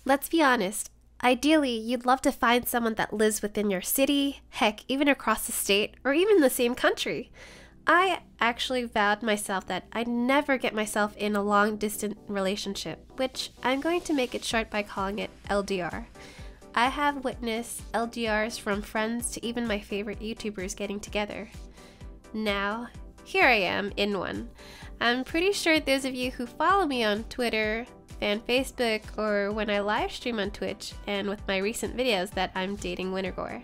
Let's be honest. Ideally, you'd love to find someone that lives within your city, heck, even across the state, or even the same country. I actually vowed myself that I'd never get myself in a long distance relationship, which I'm going to make it short by calling it LDR. I have witnessed LDRs from friends to even my favorite YouTubers getting together. Now, here I am in one. I'm pretty sure those of you who follow me on Twitter, and Facebook, or when I live stream on Twitch, and with my recent videos that I'm dating wintergore.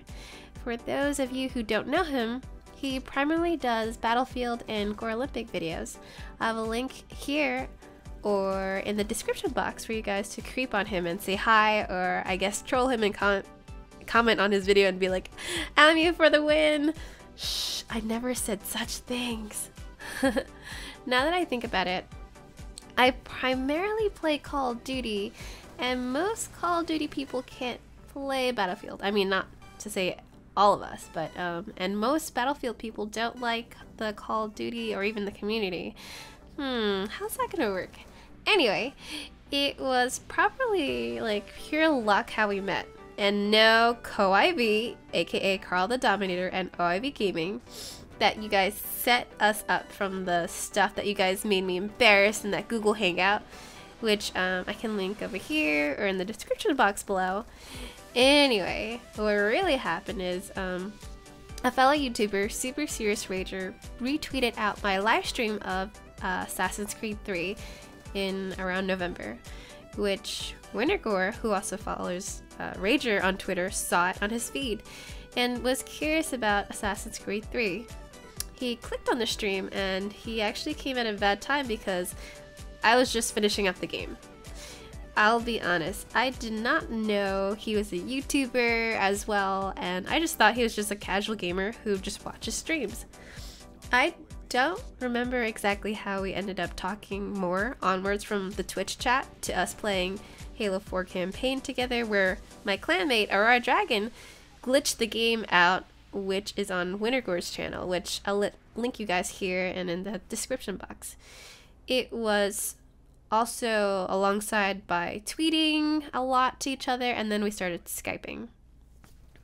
For those of you who don't know him, he primarily does Battlefield and Gore Olympic videos. I have a link here or in the description box for you guys to creep on him and say hi, or I guess troll him and comment on his video and be like, AlyMew for the win! Shh, I never said such things. Now that I think about it, I primarily play Call of Duty, and most Call of Duty people can't play Battlefield. I mean, not to say all of us, but and most Battlefield people don't like the Call of Duty or even the community. How's that gonna work? Anyway, it was probably like pure luck how we met. And no, CoIV, aka Carl the Dominator, and OIV Gaming, that you guys set us up from the stuff that you guys made me embarrassed in that Google Hangout, which I can link over here or in the description box below. Anyway, what really happened is a fellow YouTuber, Super Serious Rager, retweeted out my live stream of Assassin's Creed 3 in around November, which wintergore, who also follows Rager on Twitter, saw it on his feed and was curious about Assassin's Creed 3. He clicked on the stream and he actually came at a bad time because I was just finishing up the game. I'll be honest, I did not know he was a YouTuber as well, and I just thought he was just a casual gamer who just watches streams. I don't remember exactly how we ended up talking more onwards from the Twitch chat to us playing Halo 4 campaign together, where my clanmate Aurora Dragon glitched the game out, which is on wintergore's channel, which I'll link you guys here and in the description box. It was also alongside by tweeting a lot to each other, and then we started Skyping.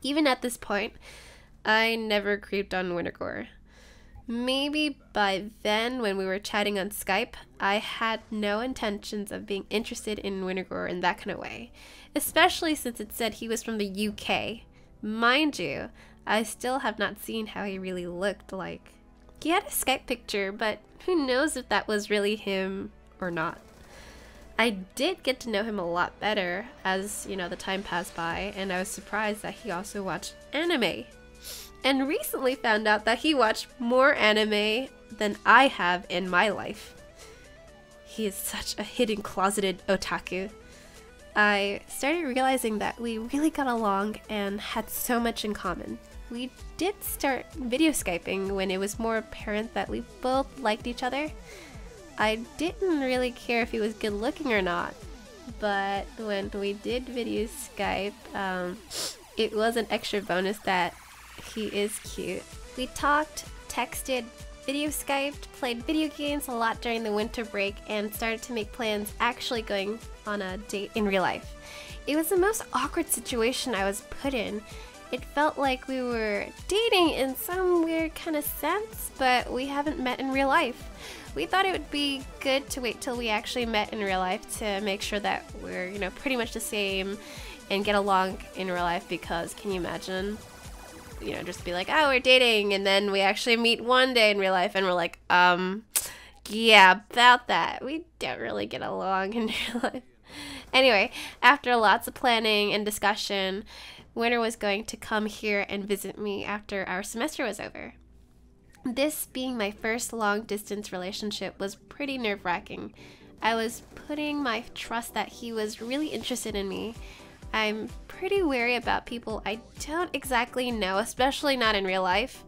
Even at this point, I never creeped on wintergore. Maybe by then, when we were chatting on Skype, I had no intentions of being interested in wintergore in that kind of way, especially since it said he was from the UK. Mind you, I still have not seen how he really looked like. He had a Skype picture, but who knows if that was really him or not. I did get to know him a lot better as, you know, the time passed by, and I was surprised that he also watched anime. And recently found out that he watched more anime than I have in my life. He is such a hidden closeted otaku. I started realizing that we really got along and had so much in common. We did start video Skyping when it was more apparent that we both liked each other. I didn't really care if he was good looking or not, but when we did video Skype, it was an extra bonus that he is cute. We talked, texted, video Skyped, played video games a lot during the winter break, and started to make plans actually going on a date in real life. It was the most awkward situation I was put in. It felt like we were dating in some weird kind of sense, but we haven't met in real life. We thought it would be good to wait till we actually met in real life to make sure that we're, you know, pretty much the same and get along in real life, because can you imagine, you know, just be like, oh, we're dating, and then we actually meet one day in real life and we're like, yeah, about that. We don't really get along in real life. Anyway, after lots of planning and discussion, Winter was going to come here and visit me after our semester was over. This being my first long distance relationship was pretty nerve-wracking. I was putting my trust that he was really interested in me. I'm pretty wary about people I don't exactly know, especially not in real life.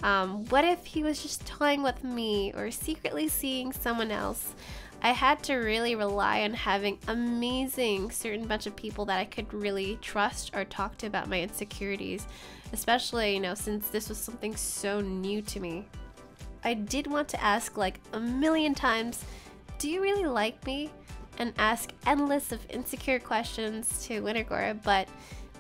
What if he was just toying with me or secretly seeing someone else? I had to really rely on having amazing certain bunch of people that I could really trust or talk to about my insecurities, especially, you know, since this was something so new to me. I did want to ask like a million times, do you really like me? and ask endless of insecure questions to wintergore, but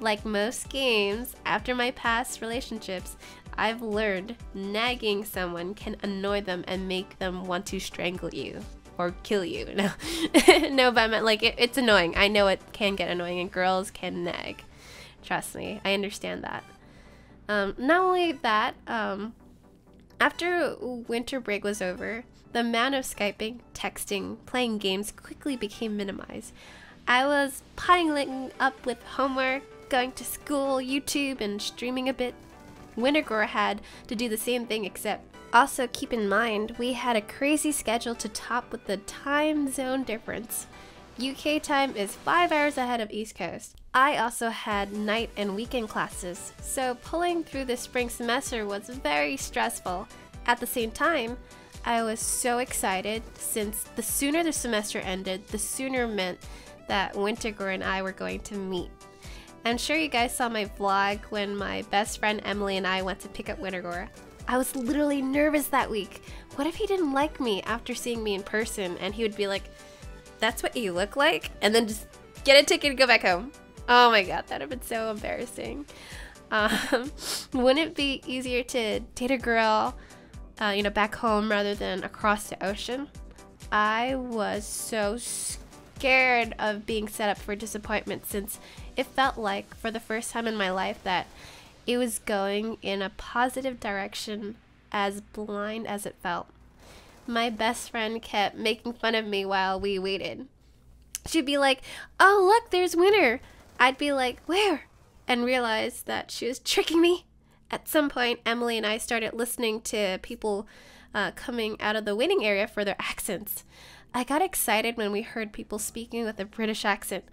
like most games, after my past relationships, I've learned nagging someone can annoy them and make them want to strangle you or kill you. No, no, but I meant like it's annoying. I know it can get annoying, and girls can nag. Trust me, I understand that. Not only that, after winter break was over, the amount of Skyping, texting, playing games quickly became minimized. I was piling up with homework, going to school, YouTube, and streaming a bit. wintergore had to do the same thing, except also keep in mind we had a crazy schedule to top with the time zone difference. UK time is 5 hours ahead of East Coast. I also had night and weekend classes, so pulling through the spring semester was very stressful. At the same time, I was so excited since the sooner the semester ended, the sooner meant that wintergore and I were going to meet. I'm sure you guys saw my vlog when my best friend Emily and I went to pick up wintergore. I was literally nervous that week. What if he didn't like me after seeing me in person and he would be like, "That's what you look like?" and then just get a ticket and go back home. Oh my god, that would have been so embarrassing. Wouldn't it be easier to date a girl, back home rather than across the ocean? I was so scared of being set up for disappointment since it felt like, for the first time in my life, that it was going in a positive direction, as blind as it felt. My best friend kept making fun of me while we waited. She'd be like, "Oh, look, there's winter." I'd be like, "Where?" and realize that she was tricking me. At some point, Emily and I started listening to people coming out of the waiting area for their accents. I got excited when we heard people speaking with a British accent.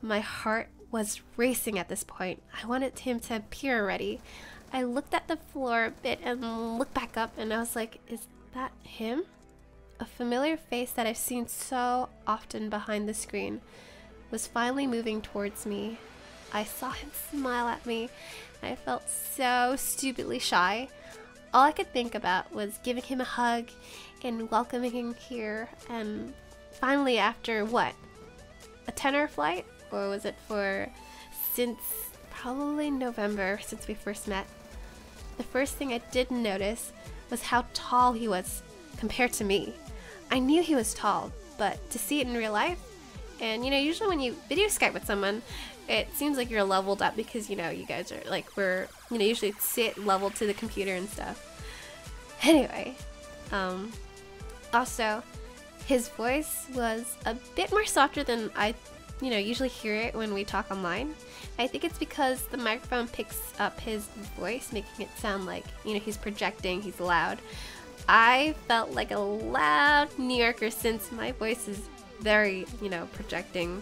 My heart was racing at this point. I wanted him to appear already. I looked at the floor a bit and looked back up, and I was like, "Is that him?" A familiar face that I've seen so often behind the screen was finally moving towards me. I saw him smile at me, and I felt so stupidly shy. All I could think about was giving him a hug and welcoming him here, and finally, after what? A 10-hour flight? Or was it since probably November, since we first met? The first thing I did notice was how tall he was compared to me. I knew he was tall, but to see it in real life, and usually when you video Skype with someone, it seems like you're leveled up because you guys are like, we're usually sit level to the computer and stuff. Anyway, also his voice was a bit more softer than I usually hear it when we talk online. I think it's because the microphone picks up his voice, making it sound like he's projecting, he's loud. I felt like a loud New Yorker since my voice is very, projecting.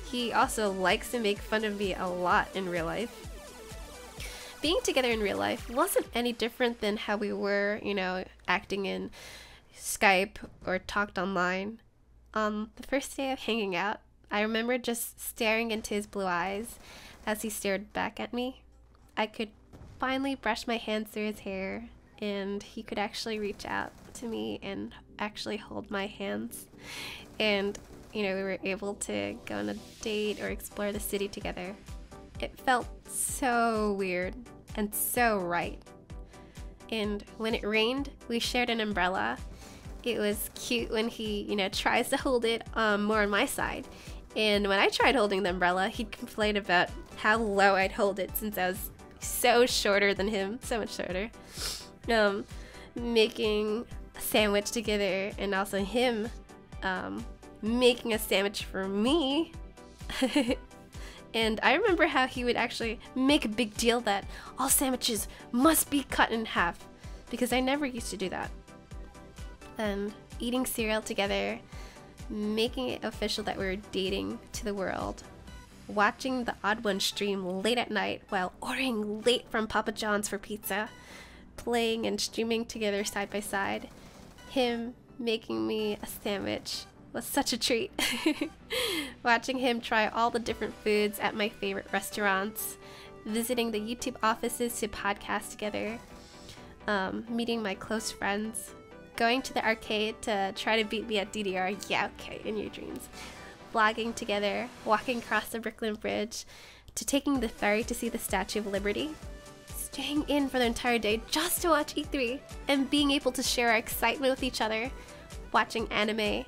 He also likes to make fun of me a lot in real life. Being together in real life wasn't any different than how we were, acting in Skype or talked online. The first day of hanging out, I remember just staring into his blue eyes as he stared back at me. I could finally brush my hands through his hair, and he could actually reach out to me and actually hold my hands. And, we were able to go on a date or explore the city together. It felt so weird and so right. And when it rained, we shared an umbrella. It was cute when he, tries to hold it more on my side. And when I tried holding the umbrella, he'd complain about how low I'd hold it since I was so shorter than him, so much shorter. Making a sandwich together, and also him making a sandwich for me. And I remember how he would actually make a big deal that all sandwiches must be cut in half, because I never used to do that. And eating cereal together, making it official that we were dating to the world. Watching the Odd One stream late at night while ordering late from Papa John's for pizza. Playing and streaming together side by side. Him making me a sandwich was such a treat. Watching him try all the different foods at my favorite restaurants. Visiting the YouTube offices to podcast together. Meeting my close friends. going to the arcade to try to beat me at DDR, yeah, okay, in your dreams, vlogging together, walking across the Brooklyn Bridge, to taking the ferry to see the Statue of Liberty, staying in for the entire day just to watch E3, and being able to share our excitement with each other, watching anime,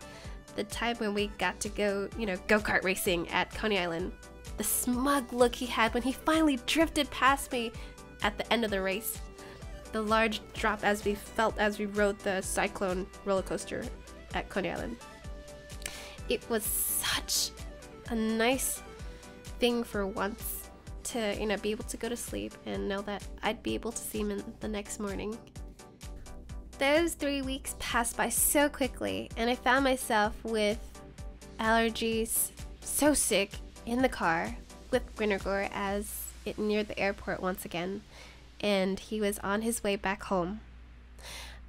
the time when we got to go, go-kart racing at Coney Island, the smug look he had when he finally drifted past me at the end of the race, the large drop as we felt as we rode the Cyclone roller coaster at Coney Island. It was such a nice thing for once to, be able to go to sleep and know that I'd be able to see him in the next morning. Those 3 weeks passed by so quickly, and I found myself with allergies, so sick, in the car with wintergore as it neared the airport once again, and he was on his way back home.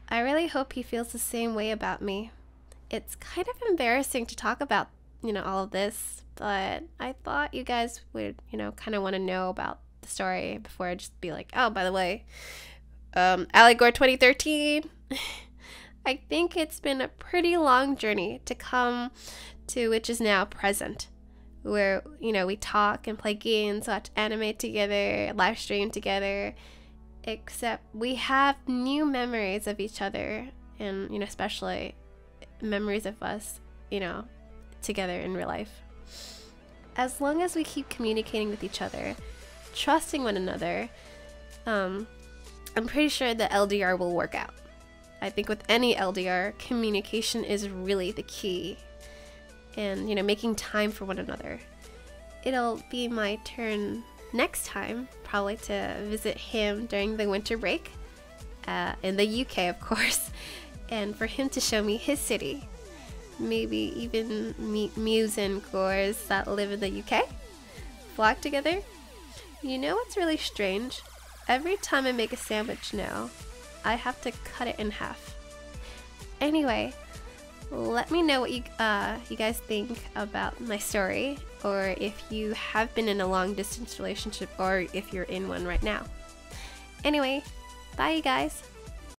I really hope he feels the same way about me. It's kind of embarrassing to talk about, all of this, but I thought you guys would, kind of want to know about the story before I just be like, oh, by the way, AlyGore 2013. I think it's been a pretty long journey to come to which is now present, where, we talk and play games, watch anime together, live stream together, except we have new memories of each other, and, especially memories of us, together in real life. As long as we keep communicating with each other, trusting one another, I'm pretty sure the LDR will work out. I think with any LDR, communication is really the key, and making time for one another. It'll be my turn next time, probably, to visit him during the winter break, in the UK of course, and for him to show me his city. Maybe even meet Mews and Gores that live in the UK. Vlog together. You know what's really strange? Every time I make a sandwich now, I have to cut it in half. Anyway, let me know what you guys think about my story, or if you have been in a long distance relationship, or if you're in one right now. Anyway, bye you guys.